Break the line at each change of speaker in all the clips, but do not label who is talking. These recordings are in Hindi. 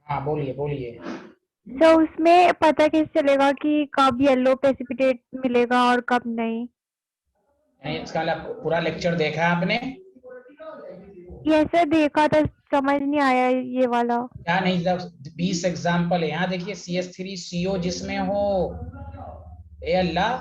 हाँ बोलिए बोलिए।
तो उसमें पता कैसे चलेगा कि कब येलो प्रेसिपिटेट मिलेगा और कब नहीं?
यानी इसका मतलब पूरा लेक्चर देखा है आपने?
ये ऐसे देखा था, समझ नहीं आया ये वाला।
क्या नहीं, 20 एग्जाम्पल है यहाँ देखिए। CS3CO जिसमें हो, ए अल्लाह,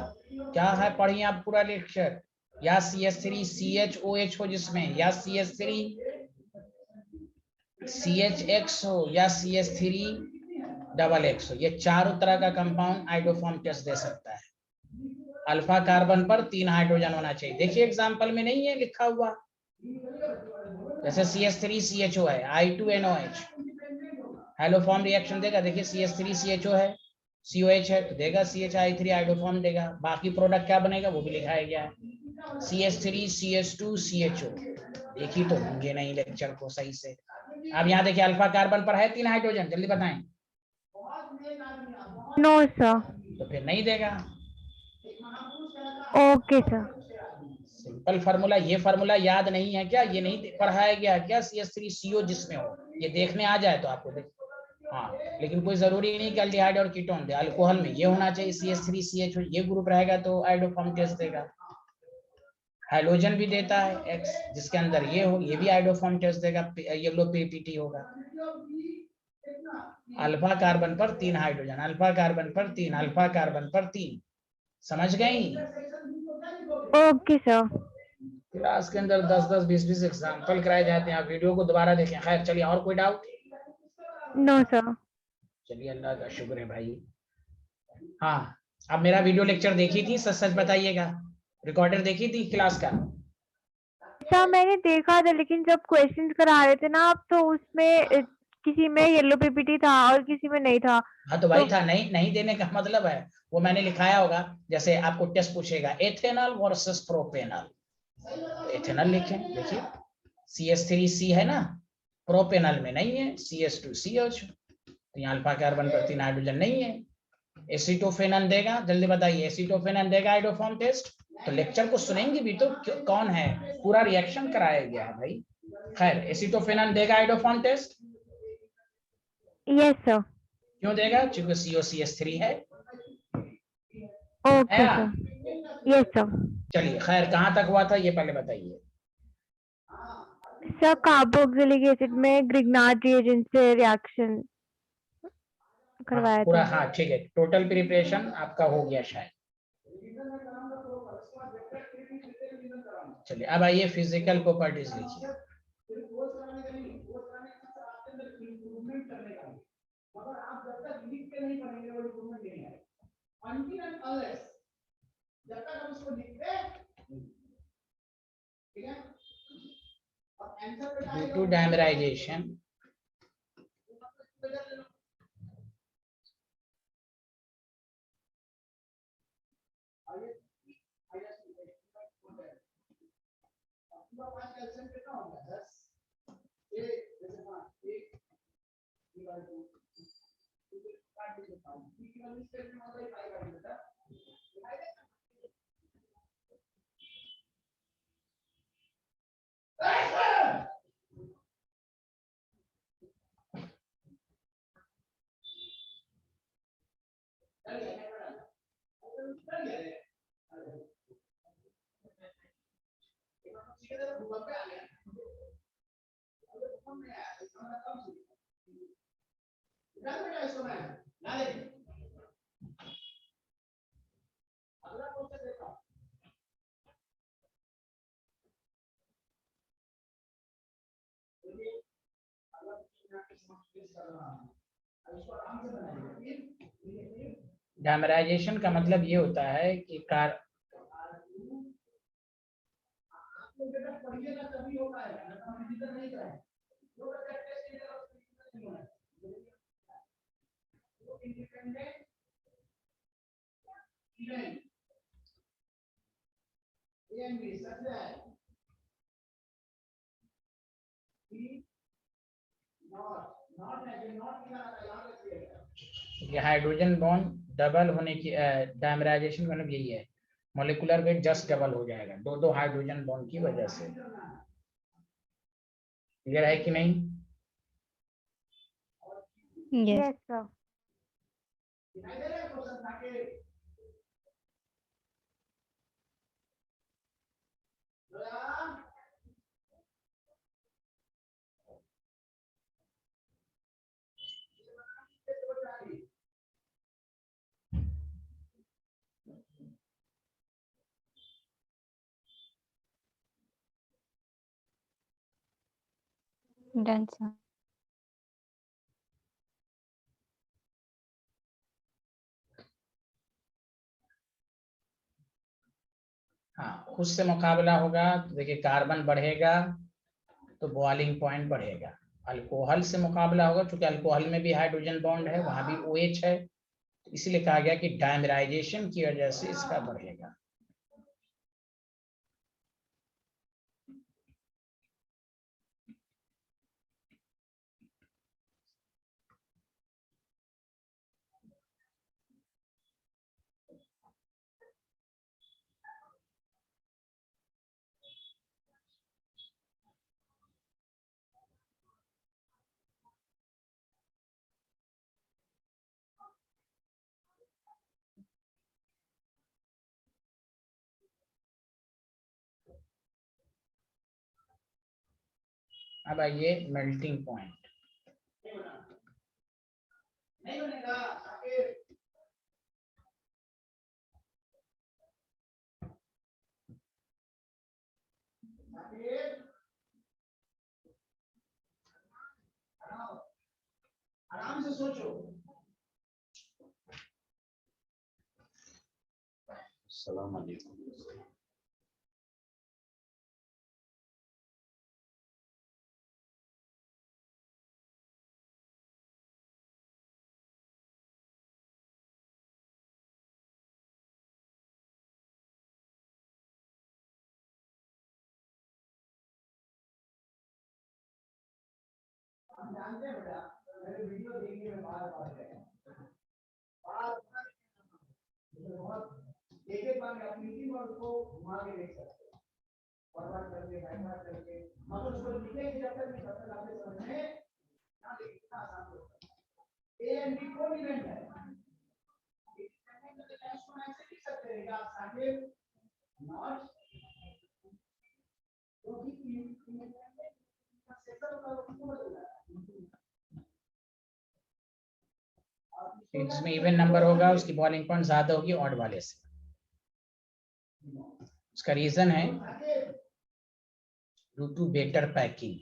क्या है, पढ़िए आप पूरा लेक्चर। या CS3CHOH हो जिसमें, या CS3CHX हो, या CS3XX हो। ये चारों तरह का कंपाउंड आइडोफॉर्म टेस्ट दे सकता है। अल्फा कार्बन पर 3 हाइड्रोजन होना चाहिए। देखिए एग्जाम्पल में नहीं है लिखा हुआ, जैसे CS3CHO है, I2NOH हेलोफॉर्म रिएक्शन देगा। देखिए CS3CHO है, COH है तो देगा CHI3 आइडोफॉर्म देगा। बाकी प्रोडक्ट क्या बनेगा वो भी लिखाया गया है, CS3CS2CHO। देखिए तो होंगे नहीं लेक्चर को सही से। अब यहाँ देखिए अल्फा कार्बन पर है 3 हाइड्रोजन, जल्दी बताएं।
No sir.
तो फिर नहीं देगा।
Okay sir.
सिंपल फार्मूला, ये फार्मूला याद नहीं है क्या? ये नहीं पढ़ाया गया क्या? CS3CO जिसमें हो, ये देखने आ जाए तो आपको देख। हाँ, लेकिन कोई जरूरी नहीं कि अल्डिहाइड और कीटोन दे। अल्कोहल में ये होना चाहिए CS3CH, ये ग्रुप रहेगा तो आइडोफॉर्म टेस्ट देगा। हाइड्रोजन भी देता है X, जिसके अंदर ये हो, ये भी आइडोफॉर्म टेस्ट देगा, येलो PPT होगा। अल्फा कार्बन पर 3 हाइड्रोजन, अल्फा कार्बन पर 3, अल्फा कार्बन पर 3। समझ गई?
Okay sir.
क्लास के अंदर 10-10, 20-20 एग्जाम्पल कराए जाते हैं। आप वीडियो को दोबारा देखें। खैर चलिए, और कोई डाउट?
No sir.
चलिए, अल्लाह का शुक्र है भाई। हाँ, अब मेरा वीडियो लेक्चर देखी थी, सच सच बताइएगा, रिकॉर्डर देखी थी क्लास का?
सर मैंने देखा था, लेकिन जब क्वेश्चंस करा रहे थे ना आप, तो उसमें किसी में येलो पीपीटी था और किसी में नहीं था।
हाँ तो
तो
वही था, नहीं नहीं देने का मतलब है वो मैंने लिखाया होगा। जैसे आपको टेस्ट पूछेगा एथेनॉल वर्सेस प्रोपेनॉल, एथेनॉल लिखें। देखिए CS3C है ना, प्रोपेनॉल में नहीं है, CS2CH। तो यहाँ अल्फा कार्बन पर 3 हाइड्रोजन नहीं है। एसिटोफेनॉन देगा, जल्दी बताइए, एसिटोफेनॉन देगा आइडोफॉर्म टेस्ट। तो लेक्चर को सुनेंगे भी तो कौन है, पूरा रिएक्शन कराया गया है भाई। खैर, एसिटोफेनॉन देगा आइडोफॉर्म टेस्ट।
Yes sir.
क्यों देगा? क्योंकि COCH3 है।
ओके
आया?
सर। Yes sir.
चलिए, खैर कहाँ तक हुआ था ये पहले बताइए।
सर कार्बोक्सिलिक एसिड में ग्रिग्नार्ड रिएजेंट से रिएक्शन
हाँ
करवाया
पूरा,
था।
हाँ ठीक है, टोटल प्रिपरेशन आपका हो गया शायद। चलिए अब आइए फिजिकल प्रॉपर्टीज लिखिए। ड्यू टू डायमराइजेशन, डायमराइजेशन का मतलब ये होता है कि कार हाइड्रोजन बॉन्ड डबल होने की, डायमराइजेशन मतलब यही है, मोलिकुलर वेट जस्ट डबल हो जाएगा दो दो हाइड्रोजन बॉन्ड की वजह से। क्लियर है कि नहीं?
Yes.
Yes, sir.
Done, sir.
हाँ, खुद से मुकाबला होगा तो देखिए कार्बन बढ़ेगा तो बॉइलिंग पॉइंट बढ़ेगा। अल्कोहल से मुकाबला होगा क्योंकि अल्कोहल में भी हाइड्रोजन बॉन्ड है, वहां भी OH है, तो इसलिए कहा गया कि डायमेराइजेशन की वजह से इसका बढ़ेगा। अब आइए मेल्टिंग पॉइंट। आराम से सोचो। अस्सलाम वालेकुम। हम जानते हैं बेटा, मेरे वीडियो देखने में बार-बार है। एक बार में अपनी टीम और उसको घुमा के देख सकते हैं। फॉरवर्ड करके, बैकवर्ड करके, हम उसको लिखे कि जब तक आपने समझ में ना लिखे कितना आसान होता है। A and B कौन इवेंट है? इसको ऐसे लिख सकते हैं कि आप साकिब नॉट इसमें इवन नंबर होगा, उसकी बॉइलिंग पॉइंट ज्यादा होगी ऑड वाले से। उसका रीजन है ड्यू टू बेटर पैकिंग।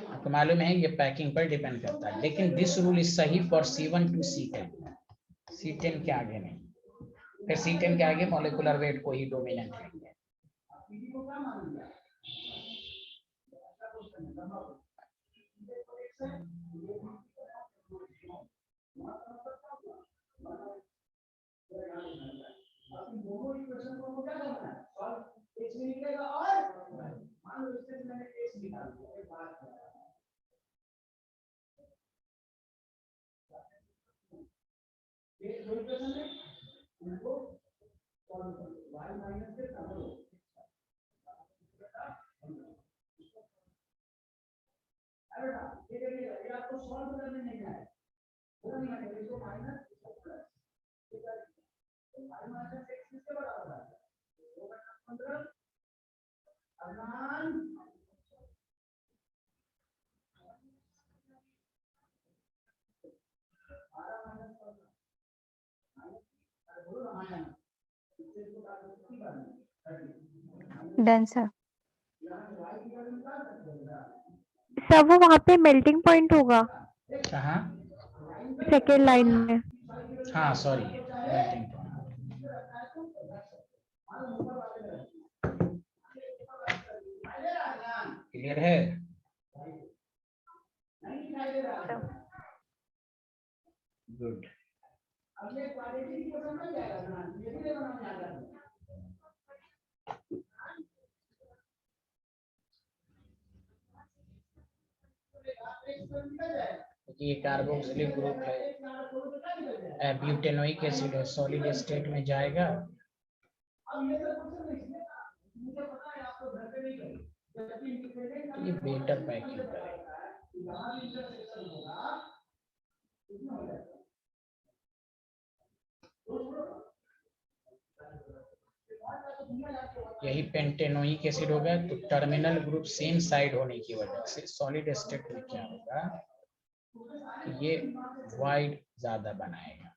आपको मालूम है ये पैकिंग पर डिपेंड करता है, लेकिन दिस रूल इज सही for C1 to C10। C10 के आगे नहीं, फिर C10 के आगे मॉलिक्यूलर वेट को ही डोमिनेंट लेंगे। दोनों इक्वेशन को क्या करना है? सॉल्व x भी निकलेगा और मान लो इससे मैंने x निकाल दिया, एक बात है ये दो इक्वेशन है, इनको सॉल्व करो। y माइनस के करो, अरे बेटा ये देखिए ये आपको सॉल्व करने नहीं है, वो नहीं है, इसको माइनस इसको प्लस, ये कर y माइनस x किसके बराबर है? 2/15 अदनान
Done, sir.
सर वो वहाँ पे मेल्टिंग पॉइंट होगा
कहाँ?
सेकेंड लाइन में।
हाँ सॉरी, मेल्टिंग पॉइंट क्लियर है? गुड। ये कार्बोक्सिलिक ग्रुप है, ब्यूटेनोइक एसिड है, सॉलिड स्टेट में जाएगा। तो ये बेटर पैकिंग करेगा। यही पेंटेनोइक एसिड हो गया। तो टर्मिनल ग्रुप सेम साइड होने की वजह से सॉलिड स्टेट में क्या होगा कि ये वाइड ज्यादा बनाएगा।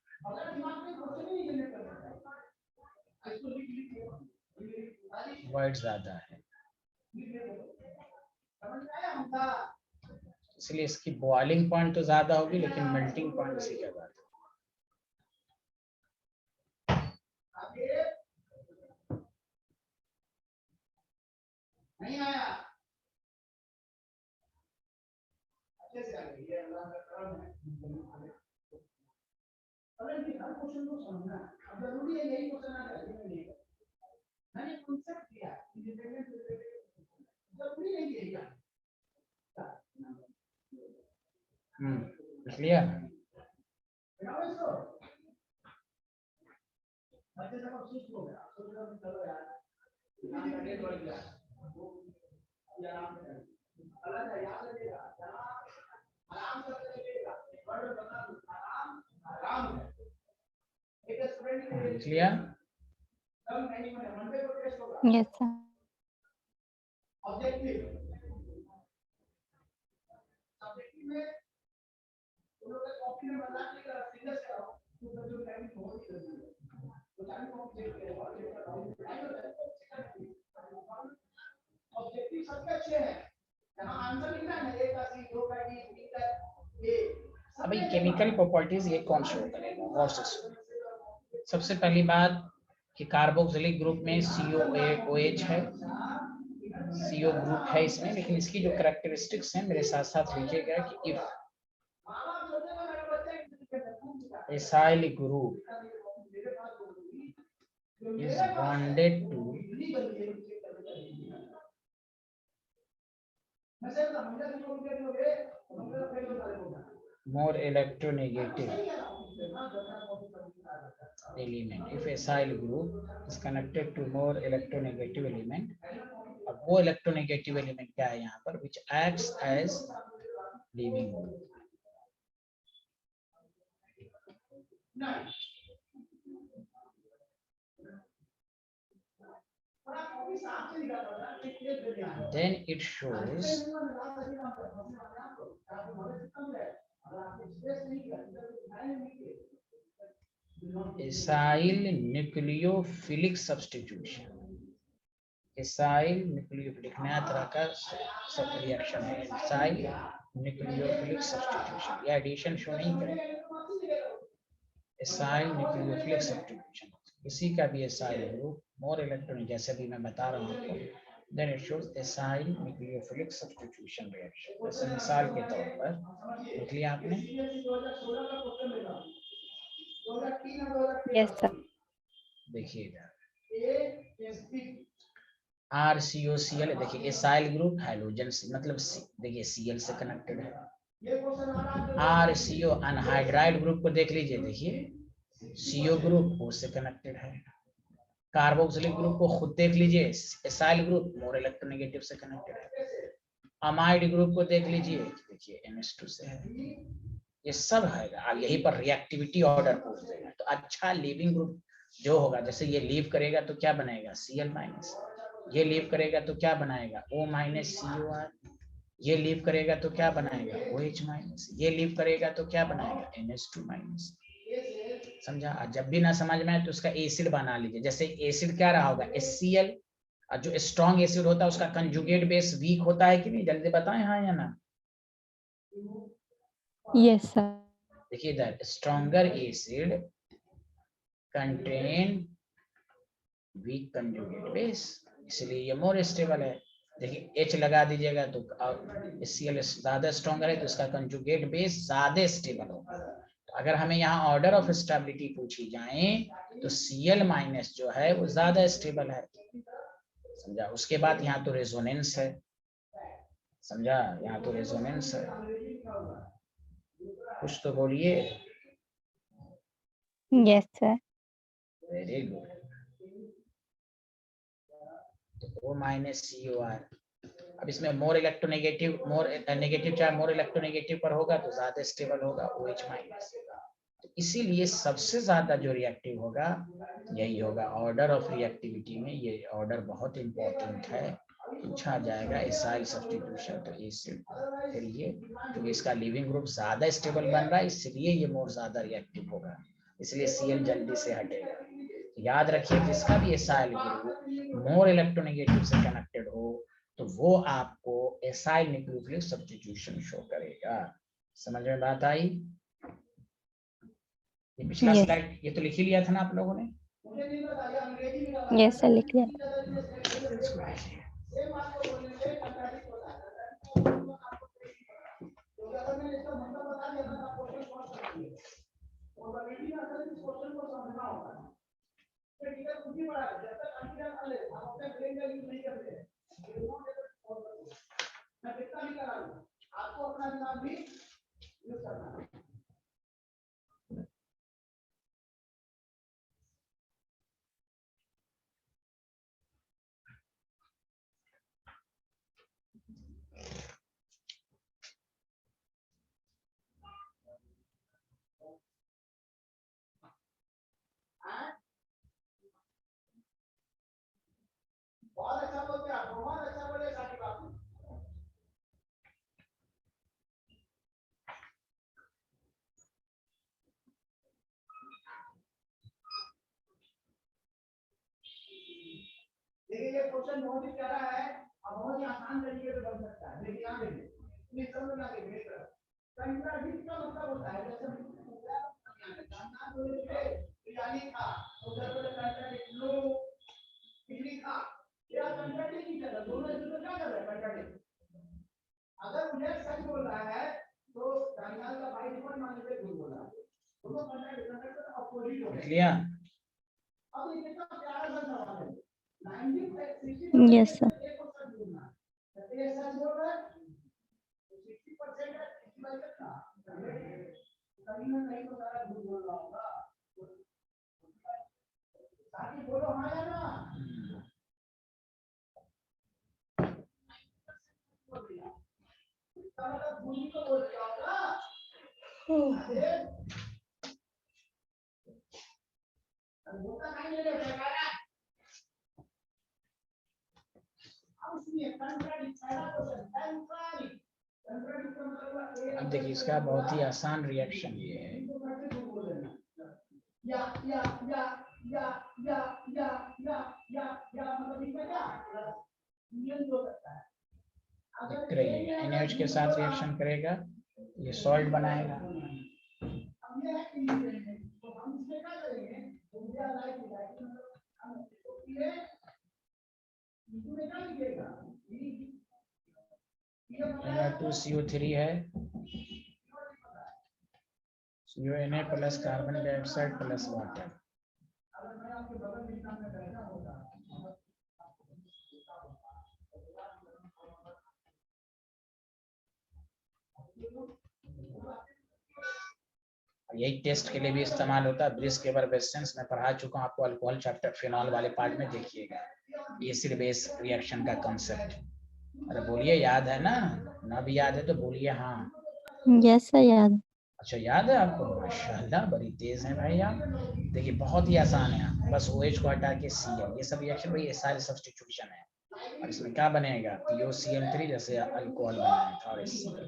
वाइड ज्यादा है, इसलिए इसकी बॉइलिंग पॉइंट तो ज्यादा होगी लेकिन मेल्टिंग पॉइंट इसी के बाद नहीं आया। अच्छे से आ गई ये अल्लाह का करम है। अरे नहीं हर क्वेश्चन को समझना अब जरूरी है, यही क्वेश्चन आ जाए नहीं मैंने कांसेप्ट दिया इंडिपेंडेंट जरूरी नहीं है क्या। इसलिए अच्छे से अब सुस्त हो गया सोच रहा हूं चलो यार आगे बढ़ गया ये आराम से अलग है याद रखिएगा आराम से रखिएगा वर्ड बता दूं आराम आराम है। एक स्टूडेंट के लिए क्लियर कल नहीं मंडे को टेस्ट होगा।
Yes, sir.
ऑब्जेक्टिव सब्जेक्टिव में उन लोगों का कॉपी में बदला के करा सीरियस कराओ तो बच्चों की टाइमिंग बहुत जरूरी है। तो टाइम को चेक ऑब्जेक्टिव सबसे अच्छे हैं जहां आंसर लिखना है 1 का सी 2 का डी 3 का ए। अभी केमिकल प्रॉपर्टीज ये कौन शो करेगा गौर से सुनिए। सबसे पहली बात कि कार्बोक्सिलिक ग्रुप में COOH है, CO ग्रुप है इसमें, लेकिन इसकी जो कैरेक्टरिस्टिक्स हैं मेरे साथ साथ लिखिएगा कि if acyl group is bonded to more electronegative element. If acyl group is connected to more electronegative element, अब वो electronegative element क्या है यहाँ पर, which acts as leaving group. Then it shows acyl nucleophilic substitution. Acyl nucleophilic नया तरह का सब रिएक्शन है, एसाइल न्यूक्लियोफिलिक सब्स्टिट्यूशन। ये एडिशन शो नहीं करेगा, एसाइल न्यूक्लियोफिलिक सब्स्टिट्यूशन इसी का भी एसाइल ग्रुप मोर इलेक्ट्रॉनिक जैसे भी मैं बता रहा हूं आपको। Then it shows acyl nucleophilic substitution reaction. जैसे मिसाल के तौर पर लिख लिया आपने।
Yes, sir.
देखिएगा RCOCl, देखिए एसाइल ग्रुप हाइड्रोजन से मतलब देखिए Cl से कनेक्टेड है। RCO अनहाइड्राइड ग्रुप को देख लीजिए, देखिए CO ग्रुप O से कनेक्टेड है। कार्बोक्सिलिक ग्रुप को खुद देख लीजिए, एसाइल ग्रुप मोर इलेक्ट्रोनेगेटिव से कनेक्टेड है। अमाइड ग्रुप को देख लीजिए, देखिए NH2 से है। ये सब है, यही पर रिएक्टिविटी ऑर्डर पूछ देगा। तो अच्छा लीविंग ग्रुप जो होगा, जैसे ये लीव करेगा तो क्या बनेगा Cl-, ये लीव करेगा तो क्या बनाएगा O- COR, ये लीव करेगा तो क्या बनाएगा OH-, ये लीव करेगा तो क्या बनाएगा NH2-। समझा। जब भी ना समझ में आए तो उसका एसिड बना लीजिए। जैसे एसिड क्या रहा होगा HCl, और जो स्ट्रॉन्ग एसिड होता है उसका कंजुगेट बेस वीक होता है कि नहीं, जल्दी बताएं हाँ या ना।
Yes, sir.
देखिए इधर stronger acid contain weak conjugate base, इसलिए ये मोर स्टेबल है। देखिए H लगा दीजिएगा तो Cl ज्यादा स्ट्रॉन्गर है तो इसका कंजुगेट बेस ज्यादा स्टेबल होगा। तो अगर हमें यहाँ ऑर्डर ऑफ स्टेबिलिटी पूछी जाए तो Cl- जो है वो ज्यादा स्टेबल है। समझा। उसके बाद यहाँ तो रेजोनेंस है, समझा, यहाँ तो रेजोनेंस है। कुछ तो बोलिए।
Yes, sir.
Very good. O- COR अब इसमें more electronegative, more negative charge more electronegative पर होगा तो ज्यादा स्टेबल होगा OH माइनस। तो इसीलिए सबसे ज्यादा जो रिएक्टिव होगा यही होगा। ऑर्डर ऑफ रिएक्टिविटी में ये ऑर्डर बहुत इंपॉर्टेंट है, पूछा जाएगा एसाइल सब्स्टिट्यूशन। तो एसिड फिर ये, क्योंकि इसका लिविंग ग्रुप ज्यादा स्टेबल बन रहा है इसलिए ये मोर ज्यादा रिएक्टिव होगा, इसलिए Cl जल्दी से हटेगा। याद रखिए जिसका भी एसाइल ग्रुप मोर इलेक्ट्रोनेगेटिव से कनेक्टेड हो तो वो आपको एसाइल न्यूक्लियोफिलिक सब्स्टिट्यूशन शो करेगा। समझ में बात आई? ये पिछला
Yes.
स्लाइड ये तो लिख ही लिया था ना आप लोगों ने?
Yes, sir, लिख लिया।
इसको लिखिए। देखिए ये क्वेश्चन बहुत ही प्यारा है और बहुत ही आसान तरीके से बन सकता है। देखिए यहाँ देखिए, इतनी समझ में आ गई मेरी तरफ। कंट्राडिक्ट का मतलब होता है जैसे बिरयानी खा उधर पे कंट्राडिक्ट लो इडली खा, या कंट्राडिक्ट नहीं कर रहा, दोनों एक दूसरे क्या कर रहे हैं? कंट्राडिक्ट। अगर मुझे सच बोल रहा है तो जानकार का भाई डिफॉल्ट मान लेते झूठ बोल रहा है, दोनों कंट्राडिक्ट का अपोजिट हो गया। अब ये कितना प्यारा सा सवाल है।
Yes, sir.
अब देखिए इसका बहुत ही आसान रिएक्शन ये है। देखते रहिएगा, NaOH के साथ रिएक्शन करेगा, ये सॉल्ट बनाएगा। Na2CO3 है, CuNA plus carbon dioxide plus water. यही टेस्ट के लिए भी इस्तेमाल होता है। ब्रिस्क एफरवेस्सेंस में पढ़ा चुका हूं आपको, अल्कोहल चैप्टर फिनॉल वाले पार्ट में देखिएगा एसिड बेस रिएक्शन का कांसेप्ट। अरे बोलिए, याद है ना भी याद है तो बोलिए हाँ।
Yes, sir, याद।
अच्छा याद है आपको? माशाल्लाह, बड़ी तेज हैं भाई आप। देखिए बहुत ही आसान है, बस OH को हटा के Cl, ये सब रिएक्शन वही एसाइल सब्स्टिट्यूशन है। और इसमें क्या बनेगा? POCl3 जैसे अल्कोहल बनाया था, और HCl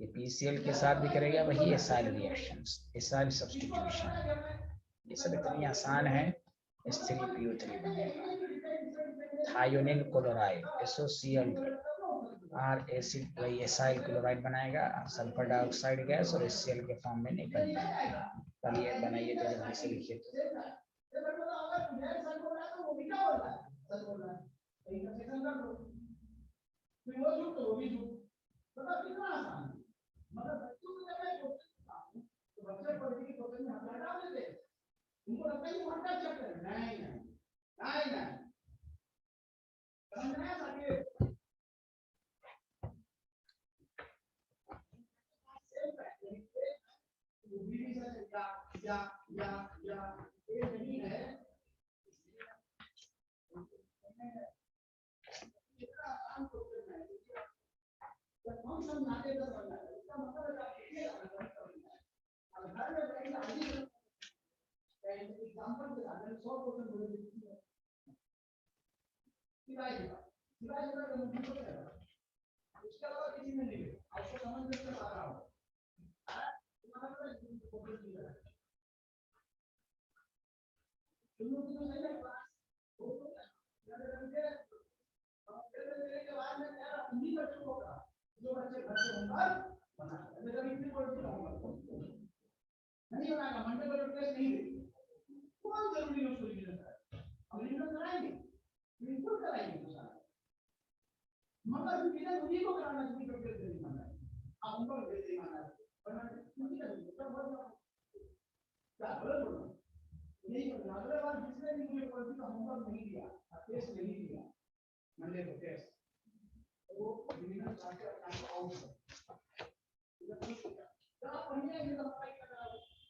ये PCl के साथ भी करेगा वही एसाइल रिएक्शंस, एसाइल सब्स्टिट्यूशन। ये सब इतनी आसान है। H3PO3 बनेगा। थायोनिल क्लोराइड SOCl और एसिड वही एसाइल क्लोराइड बनाएगा, सल्फर डाइऑक्साइड गैस और HCl के फॉर्म में निकल जाएगा। चलिए बनाइए तो जल्दी से लिखिए।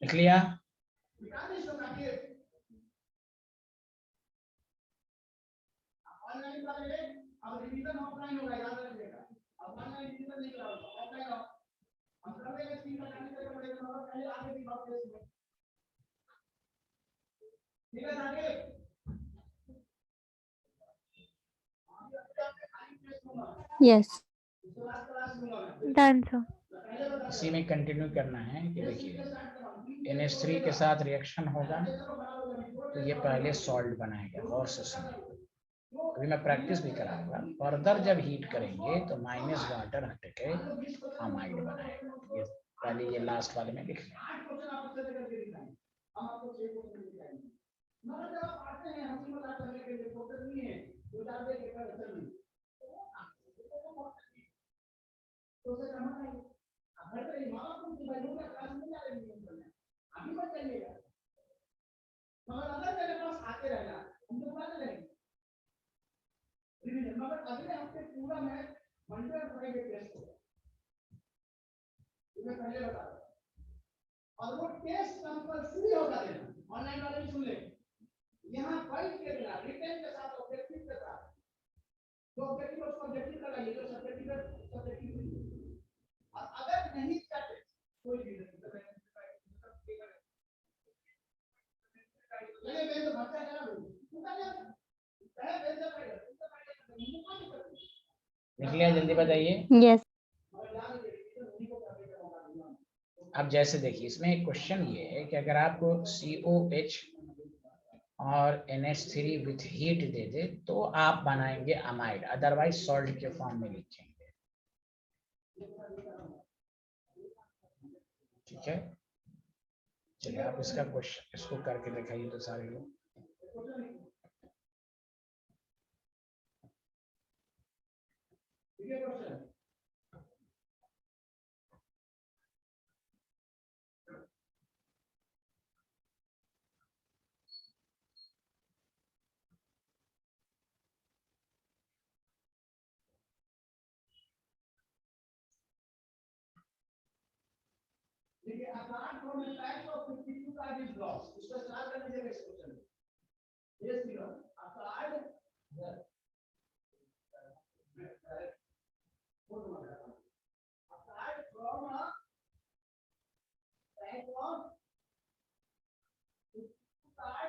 लिख लिया?
Yes.
Done sir.
इसी में कंटिन्यू करना है कि देखिए NH3 के साथ रिएक्शन होगा तो ये पहले सॉल्ट बनाएगा और से सुनिए। अभी मैं प्रैक्टिस भी कराऊंगा। फर्दर जब हीट करेंगे तो माइनस वाटर हट के अमाइड बनाएगा। ये पहले ये लास्ट वाले में लिख लें। और वो टेस्ट कंपल्सरी होगा देना। ऑनलाइन वाले भी सुन ले, यहाँ फाइट के बिना रिटर्न के साथ ऑब्जेक्टिव के साथ तो ऑब्जेक्टिव उसको ऑब्जेक्टिव लगाइए तो सब्जेक्टिव और अगर नहीं करते कोई भी नहीं तो बच्चा निकल लिया। जल्दी बताइए।
Yes.
अब जैसे देखिए इसमें एक क्वेश्चन ये है कि अगर आपको COH और NH3 विथ हीट दे दे तो आप बनाएंगे अमाइड, अदरवाइज सॉल्ट के फॉर्म में लिखेंगे। ठीक है, चलिए आप इसका क्वेश्चन इसको करके दिखाइए तो सारे लोग। Apart from the fact of 52 card is lost, इसको स्टार्ट कर दीजिएगा इस क्वेश्चन में। Yes, sir. Apart from a fact of 52 card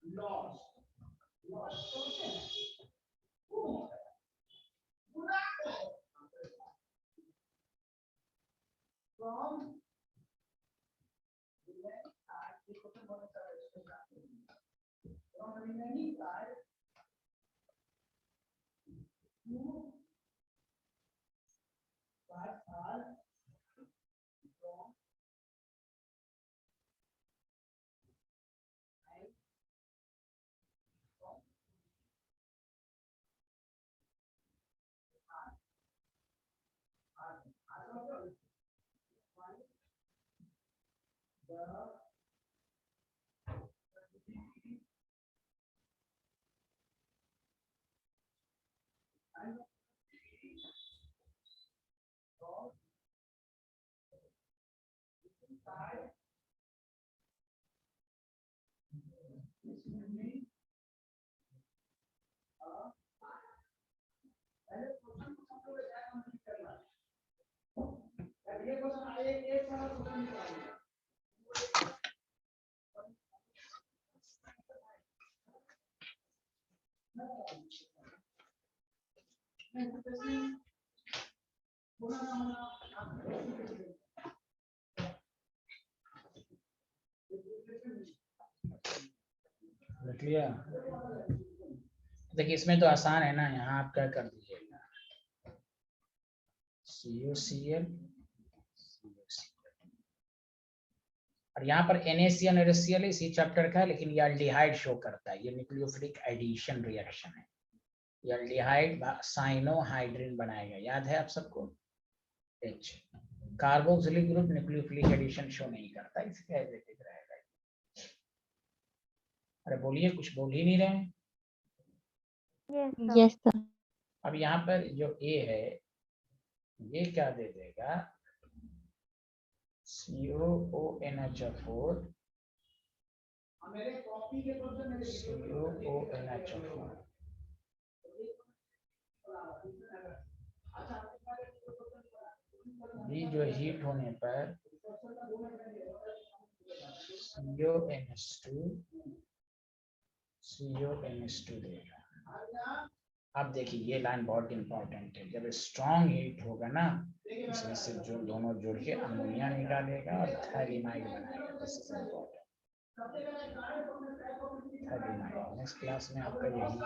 is lost. Lost question from remaining side two parts are from देख लिया। देखिए इसमें तो आसान है ना, यहाँ आप क्या कर दीजिएगा, CuCl, और यहाँ पर NaCl और HCl इसी चैप्टर का है, लेकिन ये एल्डिहाइड शो करता है, ये न्यूक्लियोफिलिक एडिशन रिएक्शन है। ये एल्डिहाइड साइनोहाइड्रिन बनाएगा, याद है आप सबको। H carboxylic group nucleophilic addition show नहीं करता, इसलिए एडिटिव रहेगा। अरे बोलिए, कुछ बोल ही नहीं रहे हैं।
Yes, sir.
Yes, sir.
अब यहाँ पर जो A है ये क्या दे देगा, COONH4 COONH4 ये जो हीट होने पर CONH2 देगा। अब देखिए ये लाइन बहुत इंपॉर्टेंट है, जब स्ट्रॉन्ग हीट होगा ना इसमें से जो दोनों जुड़ के अमोनिया निकालेगा और थैलिमाइड बनाएगा। This is important, phthalimide. Next class में आपका यही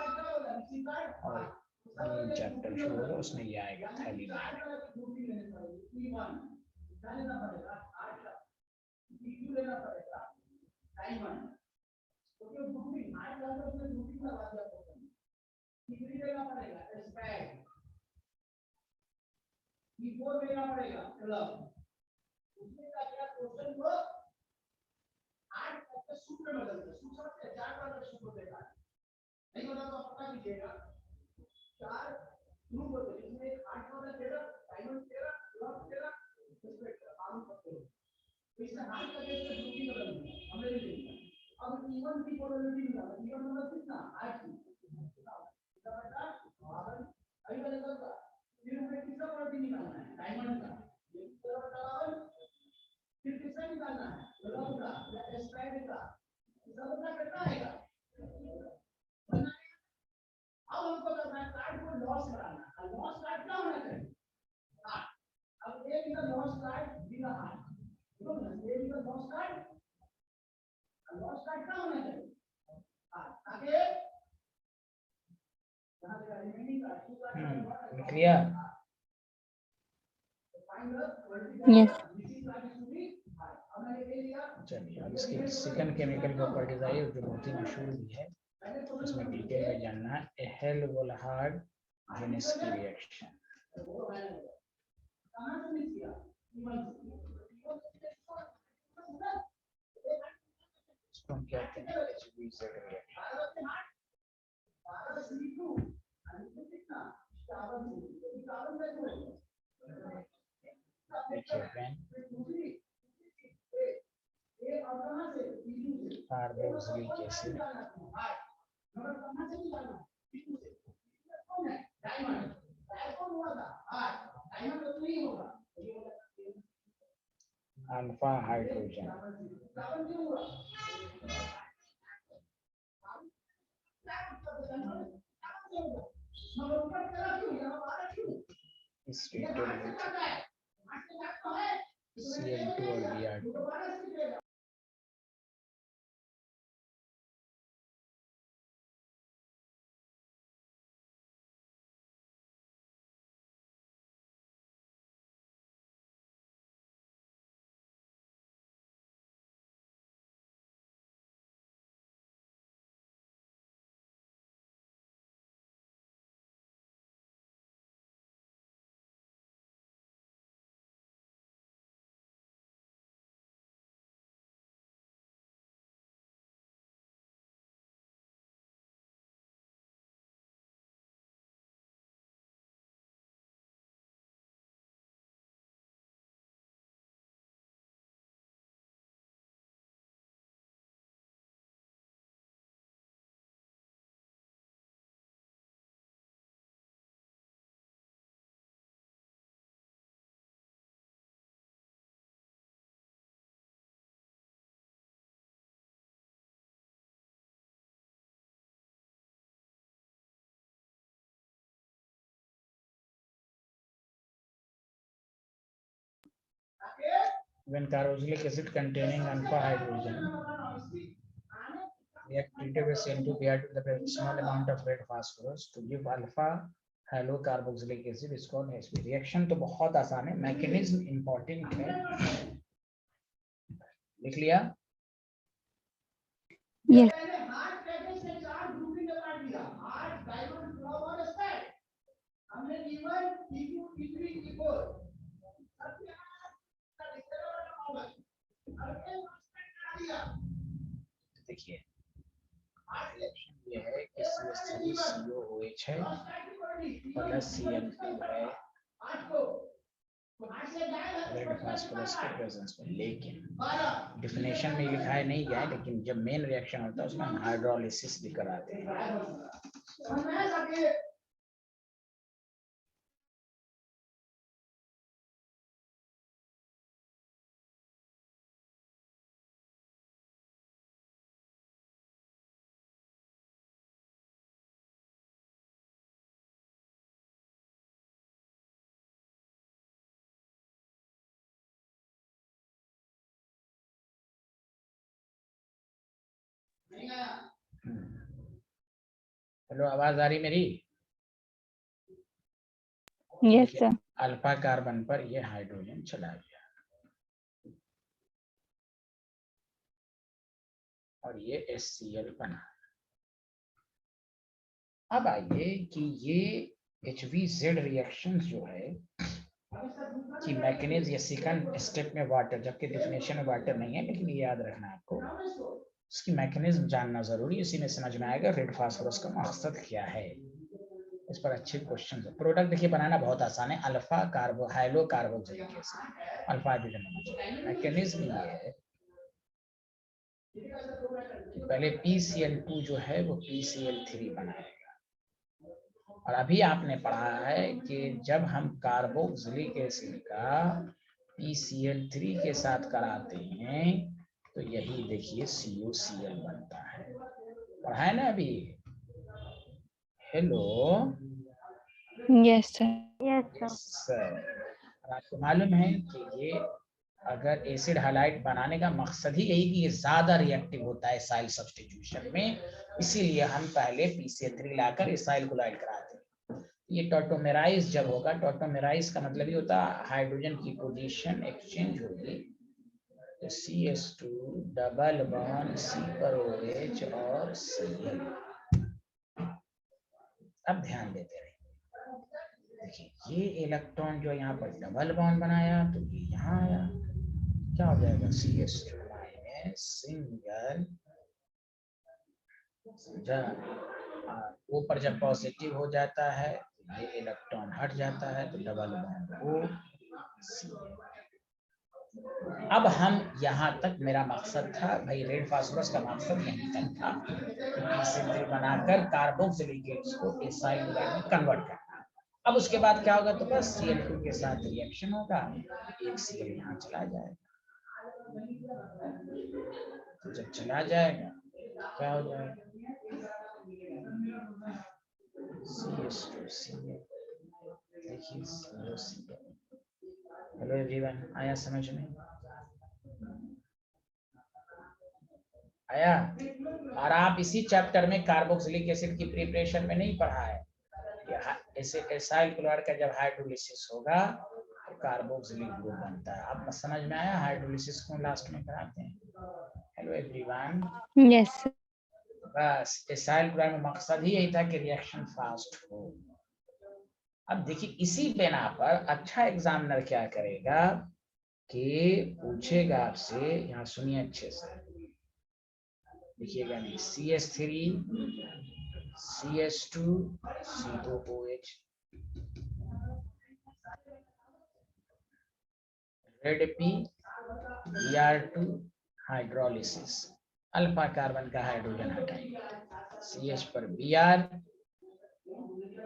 और चैप्टर शुरू होगा, उसमें ये आएगा थैलिमाइड। क्लियर?
Yes.
चलिए अब इसकी सेकंड केमिकल प्रॉपर्टीज आई जो बहुत ही मशहूर भी है, उसमें डिटेल में जानना है। एहेल-वोल्हार्ड जिन्स्की रिएक्शन। इसको हम कहते हैं HBZ reaction. Carboxylic acid alpha hydrogen is treated with Cl2 or Br2। when carboxylic acid containing alpha hydrogen react treated with CN2Br with a small amount of red phosphorus to give alpha halocarboxylic acid is called HB. Reaction तो बहुत आसान है, मैकेनिज्म इंपॉर्टेंट है, लिख लिया?
Yes.
देखिए ये है कि CH3COOH है प्लस Cl2 है रेड फास्फोरस के प्रेजेंस में, लेकिन डिफिनेशन में लिखा है नहीं गया है, लेकिन जब मेन रिएक्शन होता है उसमें हम हाइड्रोलिसिस भी कराते हैं। हेलो, आवाज आ रही मेरी?
Yes, sir.
अल्फा कार्बन पर ये हाइड्रोजन चला गया और ये HCl बना। अब आइए कि ये HVZ रिएक्शन जो है कि मैकेनिज्म या सेकंड स्टेप में वाटर, जबकि डेफिनेशन में वाटर नहीं है, लेकिन ये याद रखना आपको, उसकी मैकेनिज्म जानना जरूरी, इसी में समझ में आएगा रेड फास्फोरस का मकसद क्या है। इस पर अच्छे क्वेश्चन है। प्रोडक्ट देखिए बनाना बहुत आसान है, अल्फा कार्बो हाइलो कार्बोक्सिलिक एसिड, अल्फा हाइड्रोजन होना चाहिए। मैकेनिज्म ये है कि पहले PCl2 जो है वो PCl3 बनाएगा, और अभी आपने पढ़ा है कि जब हम कार्बोक्सिलिक एसिड का PCl3 के साथ कराते हैं तो यही देखिए COCl बनता है, पढ़ा है ना अभी? Hello,
Yes, sir.
Yes, sir.
Sir, आपको मालूम है कि ये अगर एसिड हाइलाइट बनाने का मकसद ही यही कि ये ज्यादा रिएक्टिव होता है एसाइल सब्स्टिट्यूशन में, इसीलिए हम पहले PCl3 लाकर एसाइल कोलाइड कराते हैं। ये टॉटोमेराइज जब होगा, टॉटोमेराइज का मतलब ये होता है हाइड्रोजन की पोजीशन एक्सचेंज होगी, तो CH2 डबल बॉन्ड C पर OH और Cl। अब ध्यान देते रहिए, देखिए ये इलेक्ट्रॉन जो यहाँ पर डबल बॉन्ड बनाया तो ये यहाँ आया, क्या हो जाएगा CH2 माइनस सिंगल, समझा? ऊपर जब पॉजिटिव हो जाता है तो ये इलेक्ट्रॉन हट जाता है तो डबल बॉन्ड O। अब हम यहाँ तक, मेरा मकसद था भाई, रेड फास्फोरस का मकसद यहीं तक था कि बनाकर कार्बोक्सिलिक एसिड को एसाइल में कन्वर्ट करना। अब उसके बाद क्या होगा, तो बस Cl2 के साथ रिएक्शन होगा, एक Cl यहाँ चला जाएगा, तो जब चला जाएगा क्या हो जाएगा CH2Cl, देखिए COCl। हेलो एवरीवन, आया समझ में? आया? और आप इसी चैप्टर में कार्बोक्सिलिक एसिड की प्रिपरेशन में नहीं पढ़ा है, एसाइल क्लोराइड का जब हाइड्रोलिसिस होगा तो कार्बोक्सिलिक ग्रुप बनता है। अब समझ में आया हाइड्रोलिसिस को लास्ट में कराते हैं? Hello everyone.
Yes, sir.
बस एसाइल क्लोराइड में मकसद ही यही था कि रिएक्शन फास्ट हो। अब देखिए इसी बिना पर अच्छा एग्जामिनर क्या करेगा कि पूछेगा आपसे, यहाँ सुनिए अच्छे से, लिखिएगा नहीं, CH3 CH2 COOH, red P Br2 hydrolysis, alpha carbon का हाइड्रोजन हटाएंगे, CH पर Br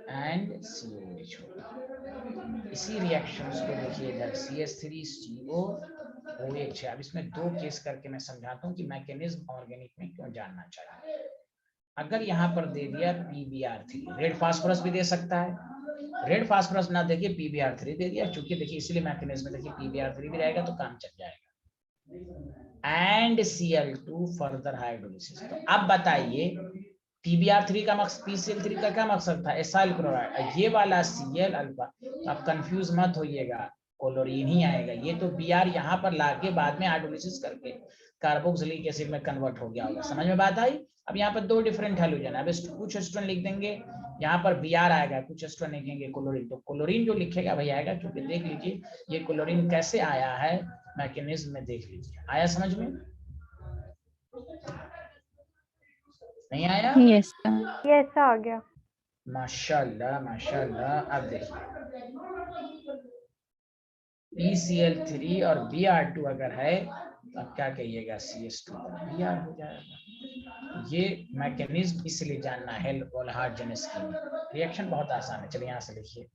एंड COH होगा। इसी रिएक्शंस को देखिए इधर CH3COOH। अब इसमें दो केस करके मैं समझाता हूँ कि मैकेनिज्म ऑर्गेनिक में क्यों जानना चाहिए। अगर यहाँ पर दे दिया PBr3, रेड फास्फोरस भी दे सकता है, रेड फास्फोरस ना देखिए PBr3 दे दिया, चूंकि देखिए इसलिए मैकेनिज्म में देखिए PBr3 भी रहेगा तो काम चल जाएगा। And Cl2 further hydrolysis. तो अब बताइए PbR3 का मकसद, PCl3 का क्या मकसद था? Acyl chloride. ये वाला Cl अल्फा, अब कंफ्यूज मत होइएगा, क्लोरीन ही आएगा। ये तो Br यहाँ पर लाके बाद में हाइड्रोलिसिस करके कार्बोक्सिलिक एसिड में कन्वर्ट हो गया होगा। समझ में बात आई? अब यहाँ पर दो डिफरेंट हैलोजन है। अब कुछ स्टूडेंट लिख देंगे यहाँ पर Br आएगा, कुछ स्टूडेंट लिखेंगे क्लोरीन। तो क्लोरीन जो लिखेगा भाई आएगा, क्योंकि देख लीजिए ये क्लोरीन कैसे आया है, मैकेनिज्म में देख लीजिए। आया समझ में? नहीं आया?
Yes, sir.
ये ऐसा आ गया।
माशाल्लाह माशाल्लाह। अब देखिए PCl3 और Br2 अगर है तो अब क्या कहिएगा, CH2 Br हो जाएगा। ये मैकेनिज्म इसलिए जानना है वोल्हार्ड जेनस की। रिएक्शन बहुत आसान है। चलिए यहाँ से लिखिए।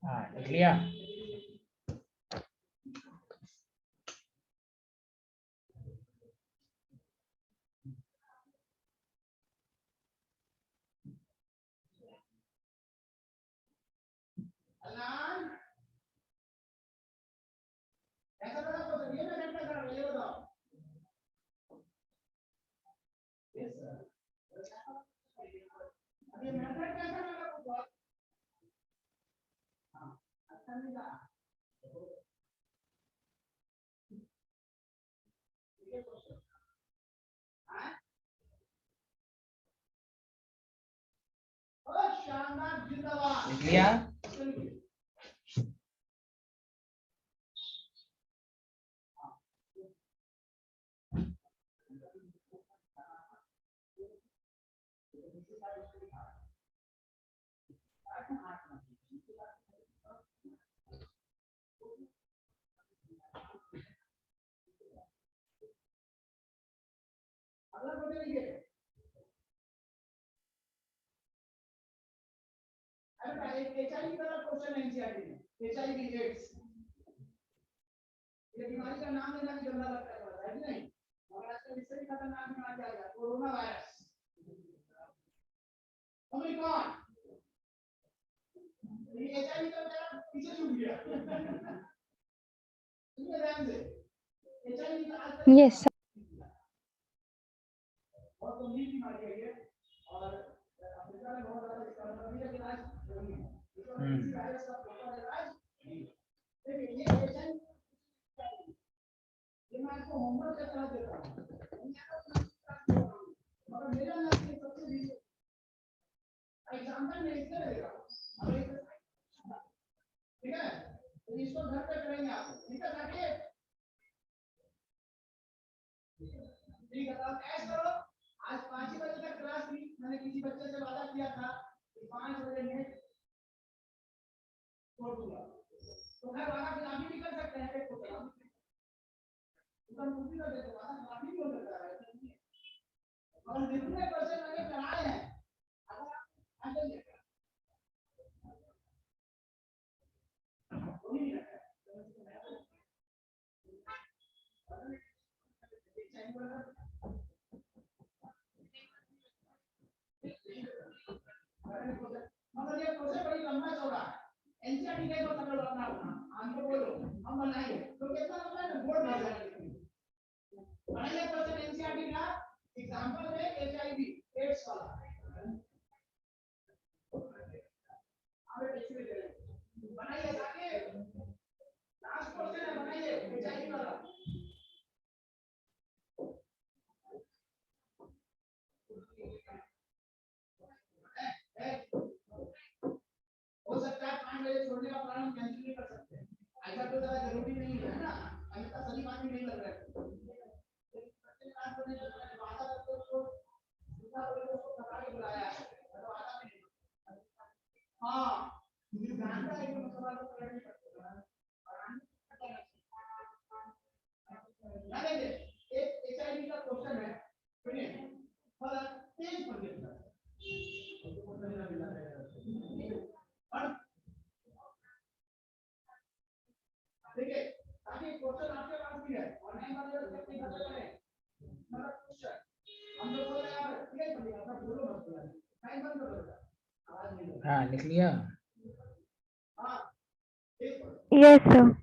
हाँ लिख लिया। लिख लिया। ये बीमारी का नाम लेना भी गंदा लगता है कि नहीं? मगर आजकल इससे भी खतरनाक बीमारी आ गया, कोरोना वायरस। ओमिक्रॉन, ये एचआईवी का मेरा पीछे छूट गया। सुनिए ध्यान से, एचआईवी का आजकल
Yes, sir.
बहुत गंभीर बीमारी है ये, और अफ्रीका में बहुत ज्यादा इसका मतलब है कि आज इस वायरस का प्रॉपर इलाज देखिए ये एचआईवी ये मैं आपको होमवर्क के तरह देता हूं, मगर मेरा नाम ये सबसे एग्जाम्पल में इससे रहेगा। ठीक है, तो इसको घर पे करेंगे आप, ठीक है जाके, ठीक है। अब ऐसा करो, आज 5 बजे तक क्लास थी, मैंने किसी बच्चे से वादा किया था कि 5 बजे नेट छोड़ दूंगा, तो खैर वादा खिलाफी भी कर सकते हैं, एक को मुक्ति कर देते, वादा खिलाफी भी हो सकता है, और जितने क्वेश्चन मैंने कराए हैं अगर आप आगे मगर ये प्रोसेस बड़ी लंबा चौड़ा है। एनसीईआरटी के तो पकड़ लो अपना हमको बोलो, हम बनाएंगे तो कितना लंबा है, बोर्ड भर जाएगा। बनाइए क्वेश्चन एनसीईआरटी का, एग्जांपल है एचआईवी। हाँ लिख लिया।
Yes sir.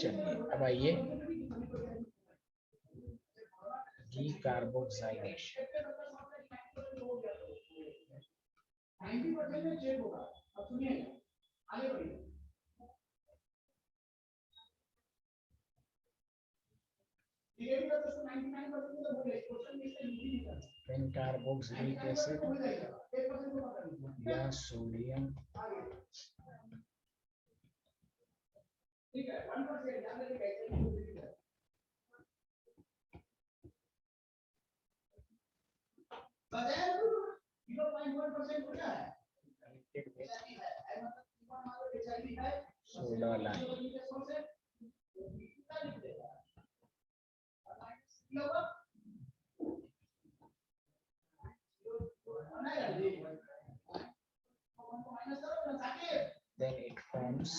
चलिए अब आइए डीकार्बोक्सिलेशन। कार्बोक्सिलिक एसिड या sodium soda lime. Then it forms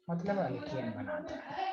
मतलब अल्कीन बनाता है।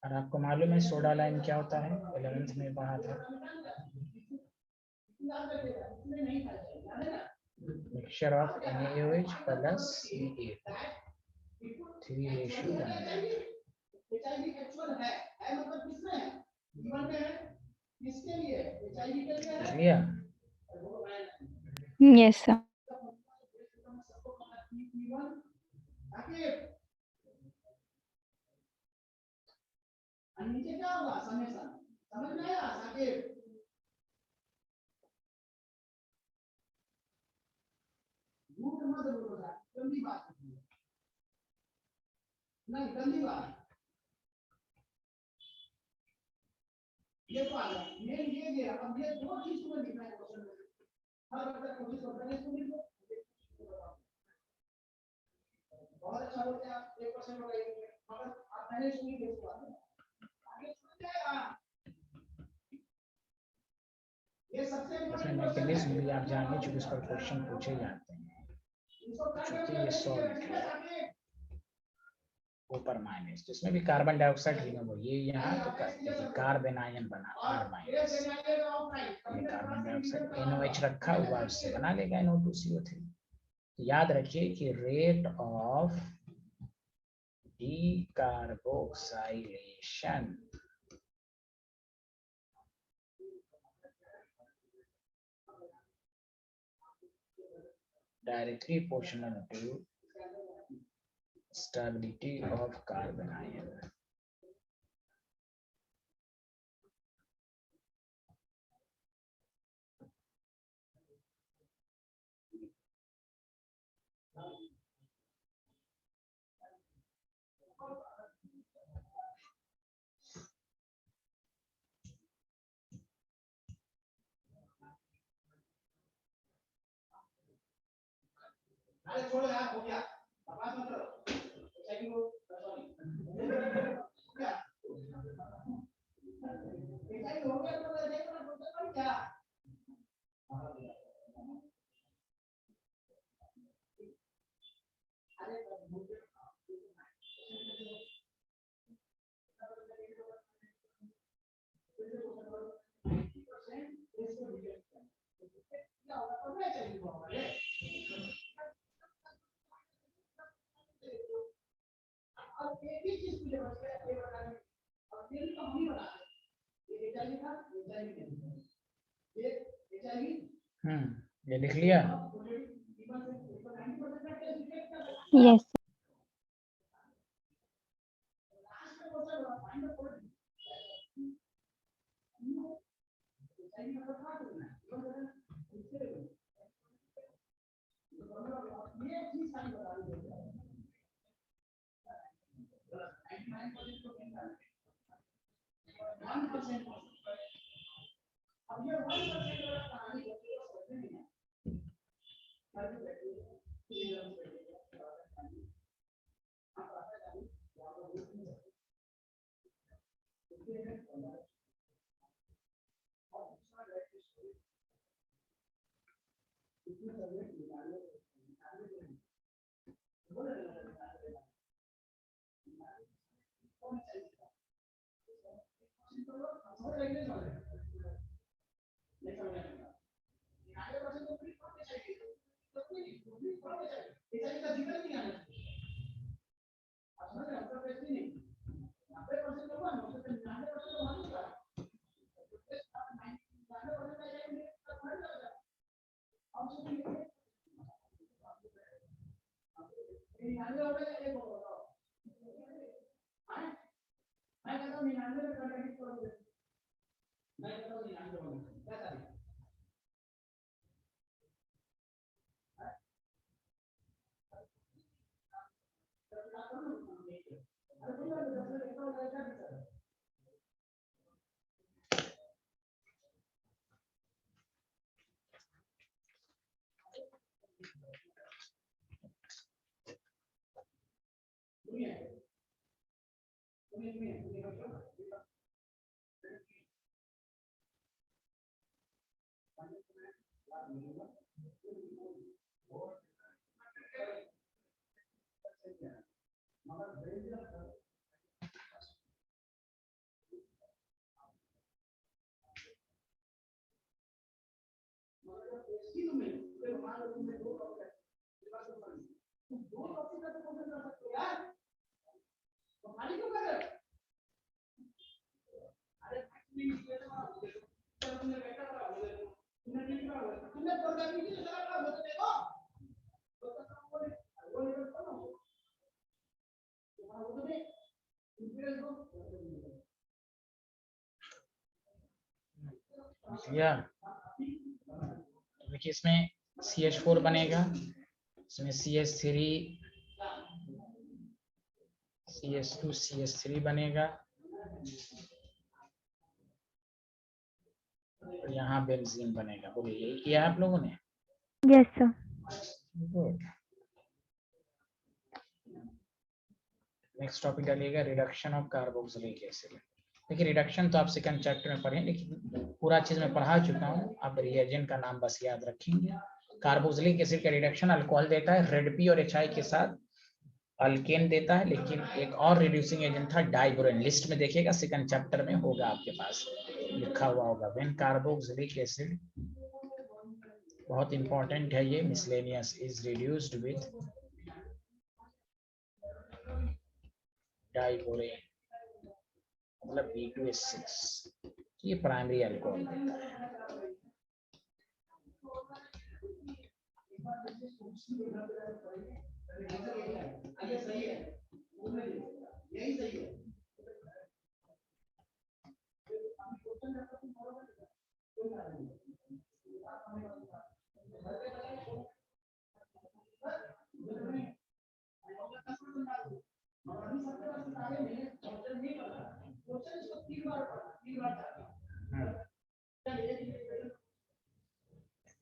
और आपको मालूम है सोडा लाइम क्या होता है? 11th में पढ़ा था। Mixture of NaOH plus CA 3:1।
Yes sir.
नीचे क्या होगा? समेशन। समझ में आया साकिब? झूठ मत बोलो यार, गंदी बात है। नहीं गंदी बात। ये तो आ गया। मेन ये गया। अब ये दो चीज तुम्हें लिखना है क्वेश्चन में। हर बच्चा कोशिश करता है इसको लिखो। बहुत अच्छा बोलते हैं आप 1% लगाइए। मगर आप पहले सुनिए इसको आगे सुन जाएगा। ये सबसे इसमें मैकेनिज्म भी आप जानिए चूंकि इस पर क्वेश्चन पूछे जाते हैं। चूंकि ये सॉल्ट ऊपर माइनस जिसमें भी कार्बन डाइऑक्साइड रिमूव हो ये यहाँ तो देखिए कार्बन आयन बना R माइनस ये कार्बन डाइऑक्साइड NOH रखा हुआ उससे बना लेगा NO2CO3। याद रखिए कि rate of decarboxylation directly proportional to stability of carbon ion. अरे छोड़ो यार हो गया बकवास मत करो सेकंड को सॉरी क्या ऐसा ही हो गया तो देखो ना टोटल क्या अरे एक ही चीज मुझे बच गया ये बताने और ये तो हम ही बना ये डेटा लिखा डेटा लिखा ये लिख लिया।
Yes.
या देखिए इसमें CH4 बनेगा, इसमें CH3, CH2, CH3 बनेगा, और यहाँ बेंजीन बनेगा। बोलिए यही किया आप लोगों ने?
Yes sir.
Good. Next topic डालिएगा रिडक्शन ऑफ कार्बोक्सिलिक एसिड। देखिए रिडक्शन तो आप सेकंड चैप्टर में पढ़े, लेकिन पूरा चीज मैं पढ़ा चुका हूँ। आप रिएजेंट का नाम बस याद रखेंगे। कार्बोक्सिलिक एसिड का रिडक्शन अल्कोहल देता है, रेड पी और HI के साथ अल्केन देता है, लेकिन एक और रिड्यूसिंग एजेंट था डाइबोरेन। लिस्ट में देखिएगा सेकंड चैप्टर में होगा, आपके पास लिखा हुआ होगा। व्हेन कार्बोक्सिलिक एसिड, बहुत इंपॉर्टेंट है ये, miscellaneous, is reduced with diborane मतलब B2H6, ये प्राइमरी अल्कोहल देता है।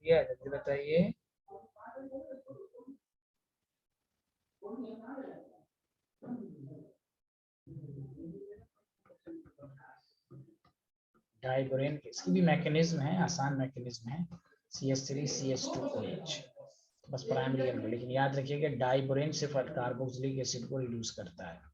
ये जल्दी बताइए। डाइबोरेन की इसकी भी मैकेनिज्म है, आसान मैकेनिज्म है, CH3 CH2OH, बस प्राइमरी एल्कोहल। लेकिन याद रखिएगा डाइबोरेन सिर्फ कार्बोक्सिलिक एसिड को रिड्यूस करता है।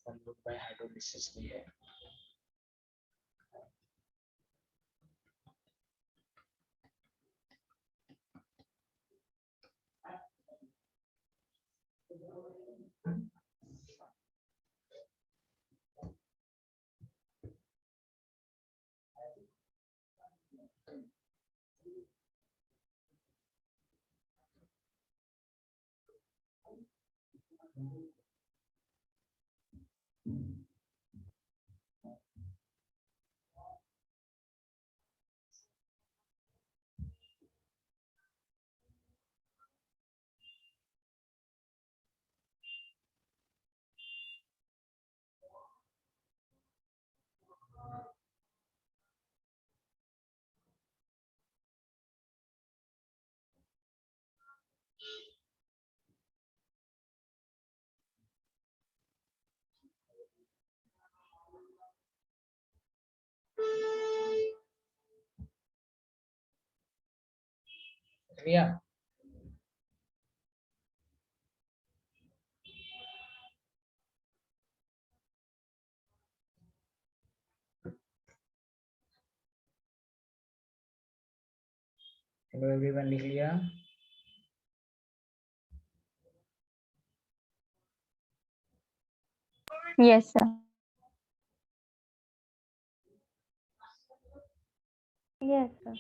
followed by hydrolysis भी है। क्लियर? हेलो एवरीवन, लिख लिया?
Yes, sir.
Yes, sir.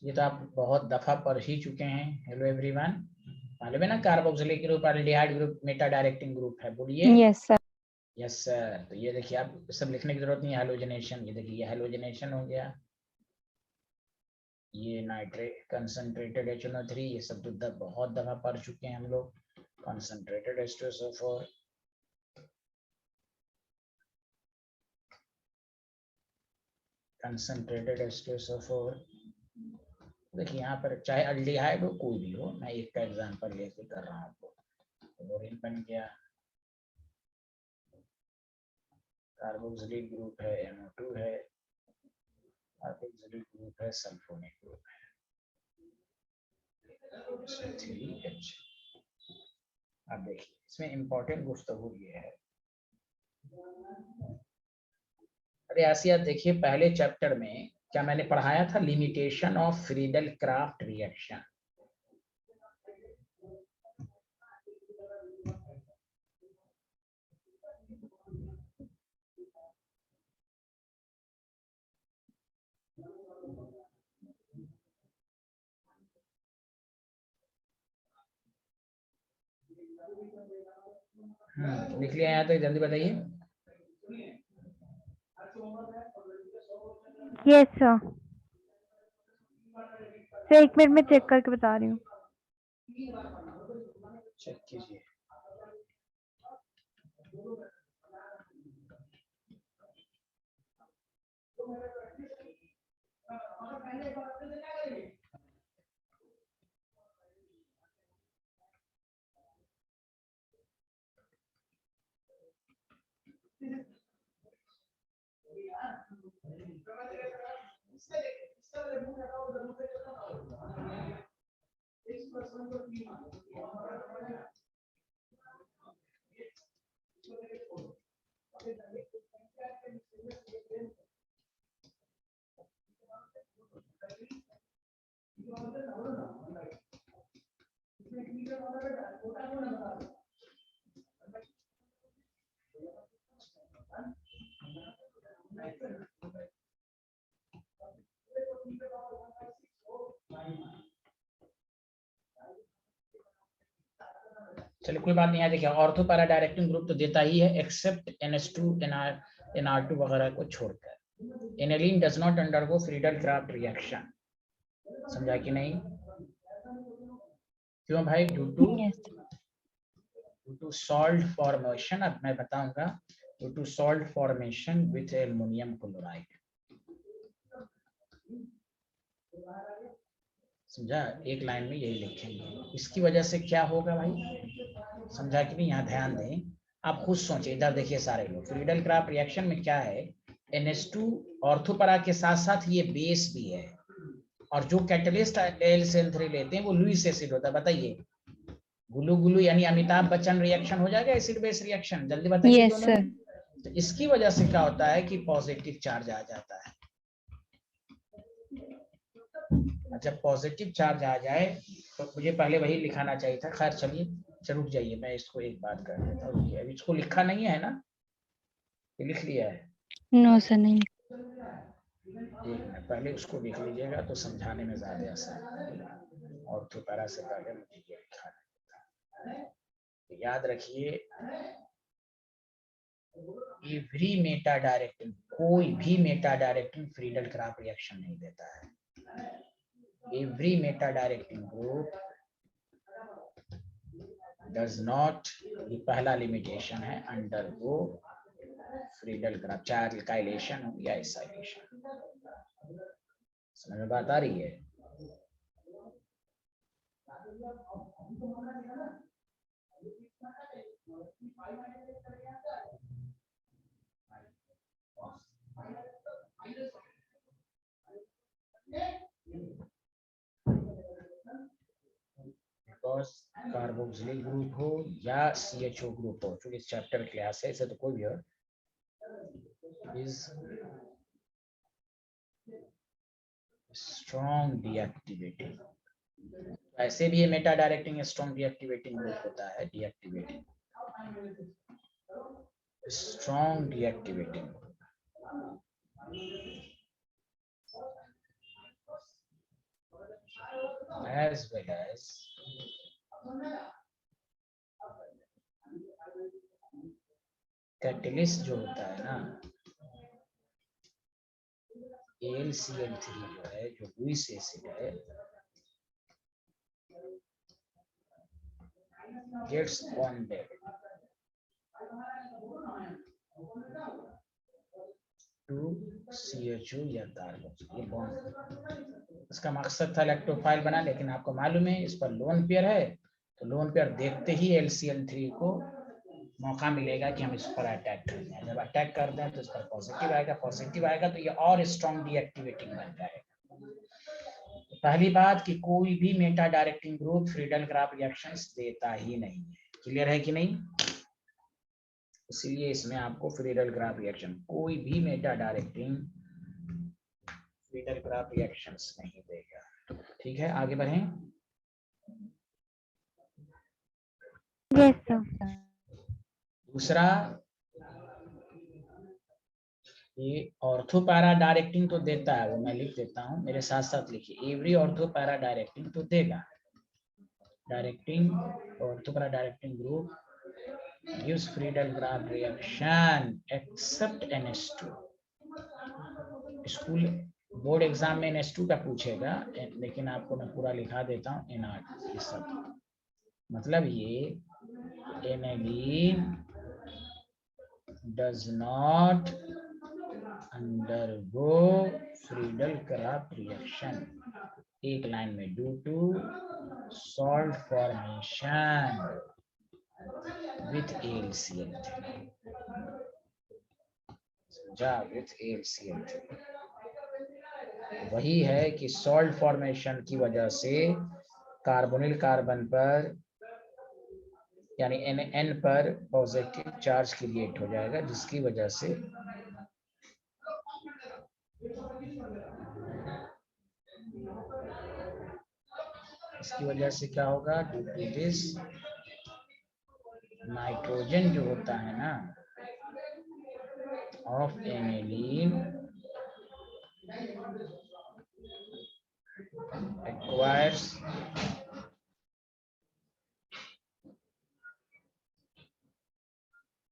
ये तो आप बहुत दफा पढ़ ही चुके हैं। हेलो एवरीवन, मालूम है ना carboxylic group aldehyde group Meta directing group है, बोलिए।
Yes, sir.
Yes sir. तो ये देखिए, आप सब लिखने की जरूरत नहीं है। हैलोजनेशन, ये देखिए, ये हैलोजनेशन हो गया। ये नाइट्रेट कंसंट्रेटेड HNO3, ये सब तो बहुत दफा पढ़ चुके हैं हम लोग। Concentrated H2SO4, concentrated H2SO4। देखिए यहाँ पर चाहे अल्डिहाइड हो, कोई भी हो, मैं एक का एग्जांपल लेके कर रहा हूँ। क्लोरीन बन गया, कार्बोक्सिलिक ग्रुप है, NO2 है, कार्बोक्सिलिक ग्रुप है, सल्फोनिक ग्रुप है, SO3H। अब देखिए, इसमें इंपॉर्टेंट गुफ्तगू ये है। अरे आसिया, देखिए पहले चैप्टर में क्या मैंने पढ़ाया था, limitation of Friedel Crafts reaction. लिख लिया यहाँ तक, जल्दी बताइए।
Yes, sir. सर 1 मिनट में चेक करके बता रही हूँ।
चेक कीजिए। चलिए कोई बात नहीं है। देखिए ऑर्थो पैरा डायरेक्टिंग ग्रुप तो देता ही है एक्सेप्ट NH2 NR2 वगैरह को छोड़कर। Aniline does not undergo Friedel Crafts reaction, समझा कि नहीं? क्यों भाई? ड्यू टू सॉल्ट फॉर्मेशन, अब मैं बताऊंगा, due to salt formation with aluminium chloride. समझा? एक लाइन में यही लिखेंगे। इसकी वजह से क्या होगा भाई, समझा कि नहीं? यहाँ ध्यान दें, आप खुद सोचिए, इधर देखिए सारे लोग। फ्रीडल क्राफ्ट रिएक्शन में क्या है, NH2 ऑर्थोपैरा के साथ साथ ये बेस भी है, और जो कैटलिस्ट AlCl3 लेते हैं वो लुईस एसिड होता है। बताइए, गुलू गुलू यानी अमिताभ बच्चन रिएक्शन हो जाएगा, एसिड बेस रिएक्शन? जल्दी बताइए।
Yes, sir.
तो इसकी वजह से क्या होता है कि पॉजिटिव चार्ज आ जाता है। जब पॉजिटिव चार्ज आ जाए तो मुझे पहले वही लिखाना चाहिए था। खैर चलिए, रुक जाइए, मैं इसको एक बात कर देता हूँ। अभी इसको लिखा नहीं है ना? ये लिख लिया है?
No, sir, नहीं.
एक मिनट, पहले उसको लिख लीजिएगा तो समझाने में ज्यादा आसान है। ऑर्थोपैरा से पहले मुझे ये लिखाना था। याद रखिए, एवरी मेटा डायरेक्टिंग, कोई भी Meta directing Friedel Crafts reaction नहीं देता है। Every meta directing group does not, ये पहला लिमिटेशन है, undergo फ्रीडल क्राफ्ट, चाहे अल्काइलेशन हो या एसाइलेशन। समझ में बात आ रही है? कार्बोक्सिलिक ग्रुप हो या CHO ग्रुप हो, चूंकि चैप्टर क्लास है, इसे तो कोई भी हो, is strong deactivating। ऐसे भी ये Meta directing strong deactivating group होता है। Deactivating, strong deactivating, as well as catalyst जो होता है ना, AlCl3 जो है, जो लुईस एसिड है, gets bonded to CHO या कार्बोक्सिल बॉन्ड। इसका मकसद था इलेक्ट्रोफाइल बना, लेकिन आपको मालूम है इस पर लोन पेयर है, तो लोन पेयर देखते ही AlCl3 को मौका मिलेगा कि हम इस पर अटैक कर दें। जब अटैक कर दें तो इस पर पॉजिटिव आएगा तो ये और स्ट्रॉन्ग डीएक्टिवेटिंग बन जाएगा। तो पहली बात कि कोई भी Meta directing group Friedel craft reactions देता ही नहीं है। क्लियर है कि नहीं? इसलिए इसमें आपको फ्रीडल क्राफ्ट रिएक्शन, कोई भी Meta directing Friedel craft reactions नहीं देगा। ठीक है, आगे बढ़ें।
Yes, sir.
दूसरा, ये ऑर्थोपैरा डायरेक्टिंग तो देता है, वो मैं लिख देता हूँ, मेरे साथ साथ लिखिए। एवरी ऑर्थोपैरा डायरेक्टिंग तो देगा। Directing, ortho para directing group gives Friedel Crafts reaction except NH2। School board exam में NH2 का पूछेगा, लेकिन आपको मैं पूरा लिखा देता हूँ NR2 सब। मतलब ये aniline does not undergo Friedel Crafts reaction, एक लाइन में, due to salt formation with AlCl3। जा विथ AlCl3। वही है कि सॉल्ट फॉर्मेशन की वजह से कार्बोनिल कार्बन पर यानी N पर पॉजिटिव चार्ज क्रिएट हो जाएगा, जिसकी वजह से क्या होगा, ड्यू टू दिस नाइट्रोजन जो होता है ना of aniline acquires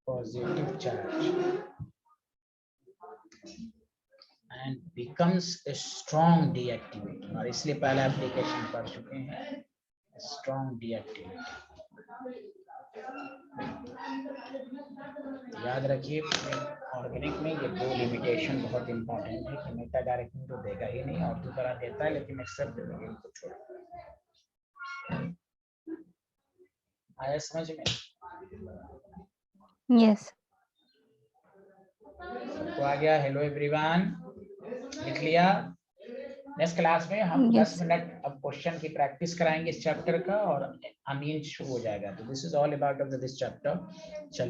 positive charge and becomes a strong deactivator। और इसलिए पहला एप्लीकेशन पढ़ चुके हैं, strong deactivator। याद रखिए ऑर्गेनिक में ये दो लिमिटेशन बहुत इंपॉर्टेंट है कि मेटा डायरेक्टिंग तो देगा ही नहीं, और दूसरा देता है लेकिन एक्सेप्ट देगा को छोड़। आया समझ में?
Yes.
सबको आ गया? हेलो एवरीवन, लिख लिया? नेक्स्ट क्लास में हम
Yes.
10 मिनट अब क्वेश्चन की प्रैक्टिस कराएंगे इस चैप्टर का, और अमीन शुरू हो जाएगा। तो this is all about of this chapter. चलिए।